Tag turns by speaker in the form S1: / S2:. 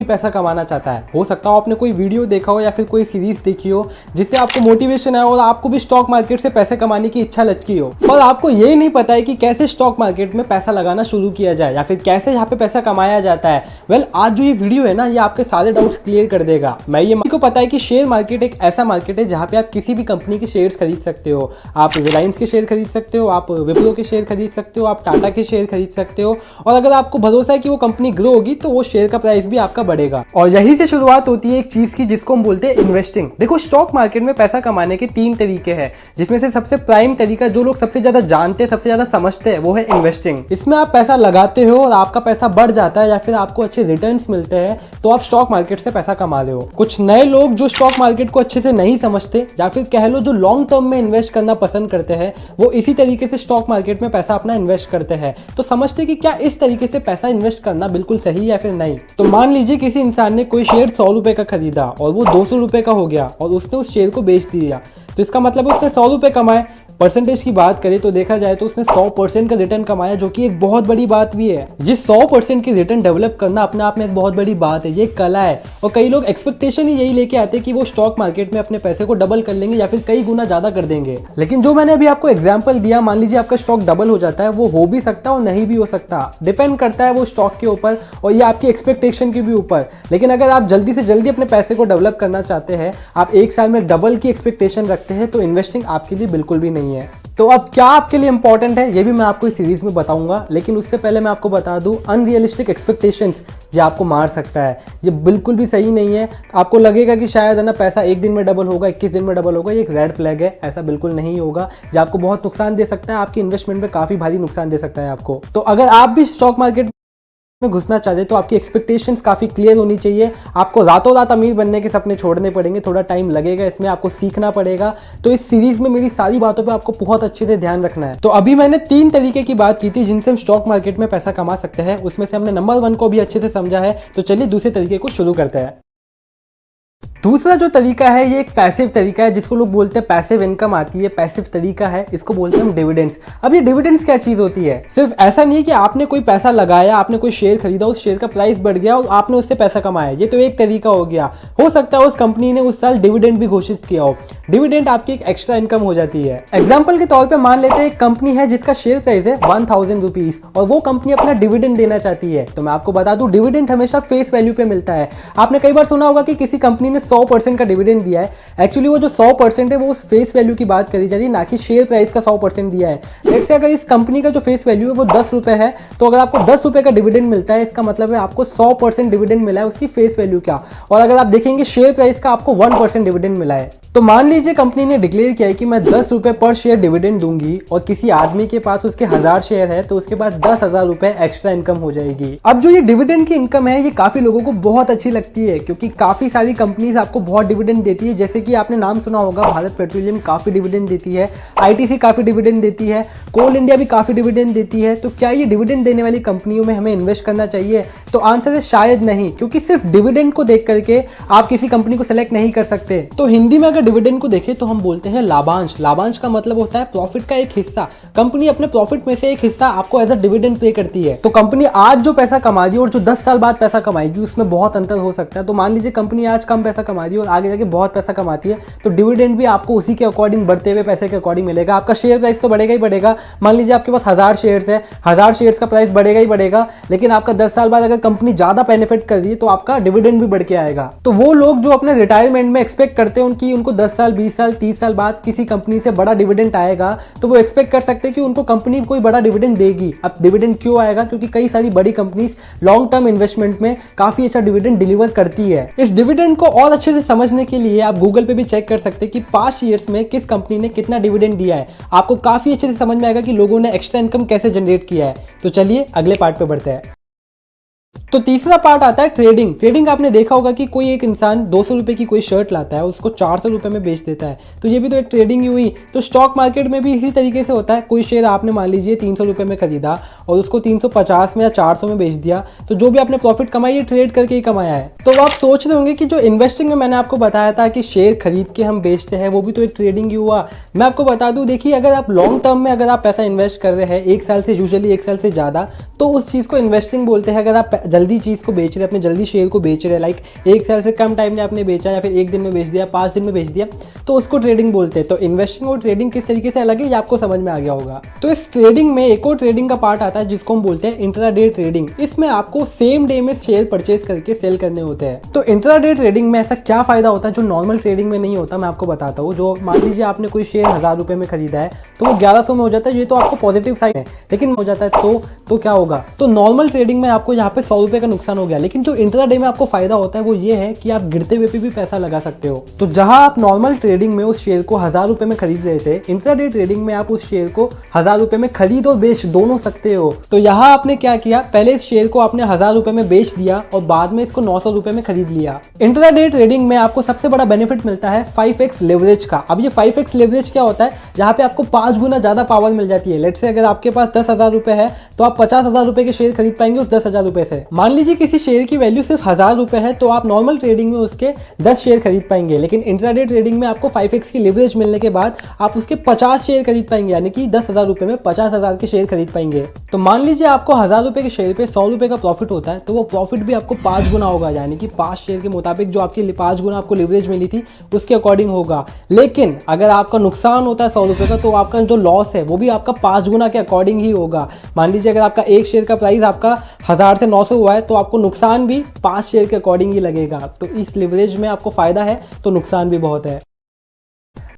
S1: पैसा कमाना चाहता है। हो सकता हो आपने कोई वीडियो देखा हो या फिर कोई सीरीज देखी हो जिससे आपको मोटिवेशन आया और आपको भी स्टॉक मार्केट से पैसे कमाने की इच्छा लचकी हो, पर आपको ये नहीं पता है कि कैसे स्टॉक मार्केट में पैसा लगाना शुरू किया जाए या फिर कैसे यहाँ पे पैसा कमाया जाता है। वेल, आज जो ये वीडियो है ना, ये आपके सारे डाउट्स क्लियर कर देगा। मैं ये को पता है कि शेयर मार्केट एक ऐसा मार्केट है जहाँ पे आप किसी भी कंपनी के शेयर्स खरीद सकते हो। आप रिलायंस के शेयर खरीद सकते हो, आप विप्रो के शेयर खरीद सकते हो, आप टाटा के शेयर खरीद सकते हो, और अगर आपको भरोसा है कि वो कंपनी ग्रो होगी तो वो शेयर का प्राइस भी आपका बढ़ेगा। और यही से शुरुआत होती है एक चीज की जिसको हम बोलते हैं इन्वेस्टिंग। देखो, स्टॉक मार्केट में पैसा कमाने के 3 तरीके हैं, जिसमें से सबसे प्राइम तरीका जो लोग सबसे ज्यादा जानते हैं, सबसे ज्यादा समझते हैं, वो है इन्वेस्टिंग। इसमें आप पैसा लगाते हो और आपका पैसा बढ़ जाता है या फिर आपको अच्छे रिटर्न्स मिलते हैं, तो आप स्टॉक मार्केट से पैसा कमा रहे हो। कुछ नए लोग जो स्टॉक मार्केट को अच्छे से नहीं समझते या फिर कह लो जो लॉन्ग टर्म में इन्वेस्ट करना पसंद करते हैं, वो इसी तरीके से स्टॉक मार्केट में पैसा अपना इन्वेस्ट करते हैं। तो समझते कि क्या इस तरीके से पैसा इन्वेस्ट करना बिल्कुल सही है या फिर नहीं। तो मान लीजिए किसी इंसान ने कोई शेयर 100 रुपए का खरीदा और वो 200 रुपए का हो गया और उसने उस शेयर को बेच दिया, तो इसका मतलब उसने 100 रुपए कमाए। परसेंटेज की बात करें तो देखा जाए तो उसने 100% का रिटर्न कमाया, जो कि एक बहुत बड़ी बात भी है। जिस 100% की रिटर्न डेवलप करना अपने आप में एक बहुत बड़ी बात है, ये कला है। और कई लोग एक्सपेक्टेशन ही यही लेके आते हैं कि वो स्टॉक मार्केट में अपने पैसे को डबल कर लेंगे या फिर कई गुना ज्यादा कर देंगे। लेकिन जो मैंने अभी आपको एग्जाम्पल दिया, मान लीजिए आपका स्टॉक डबल हो जाता है, वो हो भी सकता है और नहीं भी हो सकता, डिपेंड करता है वो स्टॉक के ऊपर और ये आपकी एक्सपेक्टेशन के भी ऊपर। लेकिन अगर आप जल्दी से जल्दी अपने पैसे को डेवलप करना चाहते हैं, आप एक साल में डबल की एक्सपेक्टेशन रखते हैं, तो इन्वेस्टिंग आपके लिए बिल्कुल भी नहीं है। तो अब क्या आपके लिए इंपॉर्टेंट है ये भी मैं आपको इस सीरीज में बताऊंगा, लेकिन उससे पहले मैं आपको बता दूं, अनरियलिस्टिक एक्सपेक्टेशंस ये आपको मार सकता है। ये बिल्कुल भी सही नहीं है। आपको लगेगा कि शायद है ना पैसा एक दिन में डबल होगा, 21 दिन में डबल होगा, ये एक रेड फ्लैग है। ऐसा बिल्कुल नहीं होगा। ये आपको बहुत नुकसान दे सकता है, आपकी इन्वेस्टमेंट में काफी भारी नुकसान दे सकता है आपको। तो अगर आप भी स्टॉक मार्केट में घुसना चाहते तो आपकी एक्सपेक्टेशंस काफी क्लियर होनी चाहिए। आपको रातों रात अमीर बनने के सपने छोड़ने पड़ेंगे, थोड़ा टाइम लगेगा, इसमें आपको सीखना पड़ेगा। तो इस सीरीज में मेरी सारी बातों पे आपको बहुत अच्छे से ध्यान रखना है। तो अभी मैंने 3 तरीके की बात की थी जिनसे हम स्टॉक मार्केट में पैसा कमा सकते हैं, उसमें से हमने नंबर 1 को भी अच्छे से समझा है। तो चलिए दूसरे तरीके को शुरू करते हैं। दूसरा जो तरीका है ये एक पैसिव तरीका है, जिसको लोग बोलते हैं पैसिव इनकम आती है, पैसिव तरीका है, इसको बोलते हैं हम डिविडेंड्स। अब ये डिविडेंड्स क्या चीज होती है? सिर्फ ऐसा नहीं है कि आपने कोई पैसा लगाया, आपने कोई शेयर खरीदा, उस शेयर का प्राइस बढ़ गया और आपने उससे पैसा कमाया, ये तो एक तरीका हो गया। हो सकता है उस कंपनी ने उस साल डिविडेंड भी घोषित किया हो। डिविडेंड आपकी एक एक्स्ट्रा इनकम हो जाती है। एग्जाम्पल के तौर पर मान लेते हैं एक कंपनी है जिसका शेयर प्राइस है 1000 रुपीज और वो कंपनी अपना डिविडेंड देना चाहती है। तो मैं आपको बता दूं, डिविडेंड हमेशा फेस वैल्यू पे मिलता है। आपने कई बार सुना होगा कि किसी कंपनी ने 100% का डिविडेंड दिया है। एक्चुअली वो जो 100% है वो उस फेस वैल्यू की बात करी जा रही है, ना कि शेयर प्राइस का 100% दिया है। लेट्स से अगर इस कंपनी का जो फेस वैल्यू है वो 10 रुपए है, तो अगर आपको 10 रुपए का डिविडेंड मिलता है, इसका मतलब है आपको 100% डिविडेंड मिला है उसकी फेस वैल्यू का। और अगर आप देखेंगे शेयर प्राइस का, आपको 1% डिविडेंड मिला है। तो मान लीजिए कंपनी ने डिक्लेयर किया है कि मैं 10 रुपए पर शेयर डिविडेंड दूंगी और किसी आदमी के पास उसके 1000 शेयर है, तो उसके पास 10,000 रुपए एक्स्ट्रा इनकम हो जाएगी। अब जो ये डिविडेंड की इनकम है, ये काफी लोगों को बहुत अच्छी लगती है, क्योंकि काफी सारी कंपनीज आपको बहुत डिविडेंड देती है। जैसे कि आपने नाम सुना होगा, भारत पेट्रोलियम काफी डिविडेंड देती है, आईटीसी काफी डिविडेंड देती है, कोल इंडिया भी काफी डिविडेंड देती है। तो क्या ये डिविडेंड देने वाली कंपनियों में हमें इन्वेस्ट करना चाहिए? तो आंसर है शायद नहीं, क्योंकि सिर्फ डिविडेंड को देख करके आप किसी कंपनी को सिलेक्ट नहीं कर सकते। तो हिंदी में अगर डिविडेंड को देखें तो हम बोलते हैं लाभांश। लाभांश का मतलब होता है प्रॉफिट का एक हिस्सा। कंपनी अपने प्रॉफिट में से एक हिस्सा आपको एज अ डिविडेंड पे करती है। तो कंपनी आज जो पैसा कमा रही है और जो 10 साल बाद पैसा कमाएगी, उसमें बहुत अंतर हो सकता है। तो मान लीजिए कंपनी आज कम पैसा कमा रही है और आगे जाके बहुत पैसा कमाती है, तो डिविडेंड भी आपको उसी के अकॉर्डिंग, बढ़ते हुए पैसे के अकॉर्डिंग मिलेगा। आपका शेयर प्राइस तो बढ़ेगा ही बढ़ेगा। मान लीजिए आपके पास 1000 शेयर्स है, 1000 शेयर्स का प्राइस बढ़ेगा ही बढ़ेगा, लेकिन आपका 10 साल बाद अगर कंपनी ज्यादा बेनिफिट कर रही है तो आपका डिविडेंड भी बढ़ के आएगा। तो वो लोग जो अपने रिटायरमेंट में एक्सपेक्ट करते हैं उनको 10 साल, 20 साल, 30 साल बाद किसी कंपनी से बड़ा डिविडेंड आएगा, तो वो एक्सपेक्ट कर सकते हैं कि उनको कंपनी कोई बड़ा डिविडेंड देगी। अब डिविडेंड क्यों आएगा? क्योंकि कई सारी बड़ी कंपनीज लॉन्ग टर्म इन्वेस्टमेंट में काफी अच्छा डिविडेंड डिलीवर करती है। इस डिविडेंड को और अच्छे से समझने के लिए आप गूगल पे भी चेक कर सकते हैं कि पास्ट ईयर्स में किस कंपनी ने कितना डिविडेंड दिया है। आपको काफी अच्छे से समझ में आएगा कि लोगों ने एक्स्ट्रा इनकम कैसे जनरेट किया है। तो चलिए अगले पार्ट पे बढ़ते हैं। तो तीसरा पार्ट आता है ट्रेडिंग। ट्रेडिंग आपने देखा होगा कि कोई एक इंसान 200 रुपए की कोई शर्ट लाता है, उसको 400 रुपए में बेच देता है, तो ये भी तो एक ट्रेडिंग ही हुई। तो स्टॉक मार्केट में भी इसी तरीके से होता है। कोई शेयर आपने मान लीजिए 300 रुपए में खरीदा और उसको 350 में या 400 में बेच दिया, तो जो भी आपने प्रॉफिट कमाई ये ट्रेड करके ही कमाया है। तो आप सोच रहे होंगे कि जो इन्वेस्टिंग में मैंने आपको बताया था कि शेयर खरीद के हम बेचते हैं, वो भी तो एक ट्रेडिंग ही हुआ। मैं आपको बता दूं, देखिए अगर आप लॉन्ग टर्म में अगर आप पैसा इन्वेस्ट कर रहे हैं 1 साल से, यूजुअली 1 साल से ज्यादा, तो उस चीज को इन्वेस्टिंग बोलते हैं। अगर आप जल्दी चीज़ को बेच रहे हैं, अपने जल्दी शेयर को बेच रहे हैं, लाइक 1 साल से कम टाइम में आपने बेचा या फिर 1 दिन में बेच दिया, 5 दिन में बेच दिया, तो उसको ट्रेडिंग बोलते हैं। तो इन्वेस्टिंग और ट्रेडिंग किस तरीके से अलग है ये आपको समझ में आ गया होगा। तो इस ट्रेडिंग में एक और ट्रेडिंग का पार्ट आता है जिसको हम बोलते हैं इंट्राडे ट्रेडिंग। इसमें आपको सेम डे में शेयर परचेज करके सेल करने होते हैं। तो इंट्राडे ट्रेडिंग में ऐसा क्या फायदा होता है जो नॉर्मल ट्रेडिंग में नहीं होता, मैं आपको बताता हूँ। जो मान लीजिए आपने कोई शेयर 1000 रुपये में खरीदा है तो वो 1100 में हो जाता है, ये तो आपको पॉजिटिव साइड है, लेकिन हो जाता है तो क्या होगा, तो नॉर्मल ट्रेडिंग में आपको यहाँ पे 100 रुपये का नुकसान हो गया। लेकिन जो इंट्राडे में आपको फायदा होता है वो ये है कि आप गिरते हुए पे भी पैसा लगा सकते हो। तो जहां आप नॉर्मल ट्रेडिंग में उस शेयर को 1000 रुपये में खरीद रहे थे, इंट्राडे ट्रेडिंग में आप उस शेयर को 1000 रुपये में खरीद और बेच दोनों सकते हो। तो यहाँ आपने क्या किया, पहले इस शेयर को आपने 1000 रुपये में बेच दिया और बाद में इसको 900 रुपये में खरीद लिया। इंट्राडे ट्रेडिंग में आपको सबसे बड़ा बेनिफिट मिलता है 5x लेवरेज का। अब ये 5x लेवरेज क्या होता है, जहां पे आपको 5 गुना ज्यादा पावर मिल जाती है। लेट्स से अगर आपके पास 10,000 रुपए है तो आप 50,000 रुपए के शेयर खरीद पाएंगे उस 10,000 रुपए से। मान लीजिए किसी शेयर की वैल्यू सिर्फ 1000 रुपए है तो आप नॉर्मल ट्रेडिंग में उसके 10 शेयर खरीद पाएंगे, लेकिन इंट्राडे ट्रेडिंग में आपको 5x की लेवरेज मिलने के बाद आप उसके 50 शेयर खरीद पाएंगे, यानी कि 10,000 रुपए में 50,000 के शेयर खरीद पाएंगे। तो मान लीजिए आपको 1000 रुपए के शेयर पे 100 रुपए का प्रॉफिट होता है, तो वो प्रॉफिट भी आपको 5 गुना होगा, यानी कि 5 शेयर के मुताबिक जो आपकी 5 गुना आपको लेवरेज मिली थी उसके अकॉर्डिंग होगा। लेकिन अगर आपका नुकसान होता है 100 रुपए का, तो आपका जो लॉस है वो भी आपका 5 गुना के अकॉर्डिंग ही होगा। मान लीजिए अगर आपका एक शेयर का प्राइस आपका 1000 से 900 हुआ है तो आपको नुकसान भी 5 शेयर के अकॉर्डिंग ही लगेगा। तो इस लिवरेज में आपको फायदा है तो नुकसान भी बहुत है।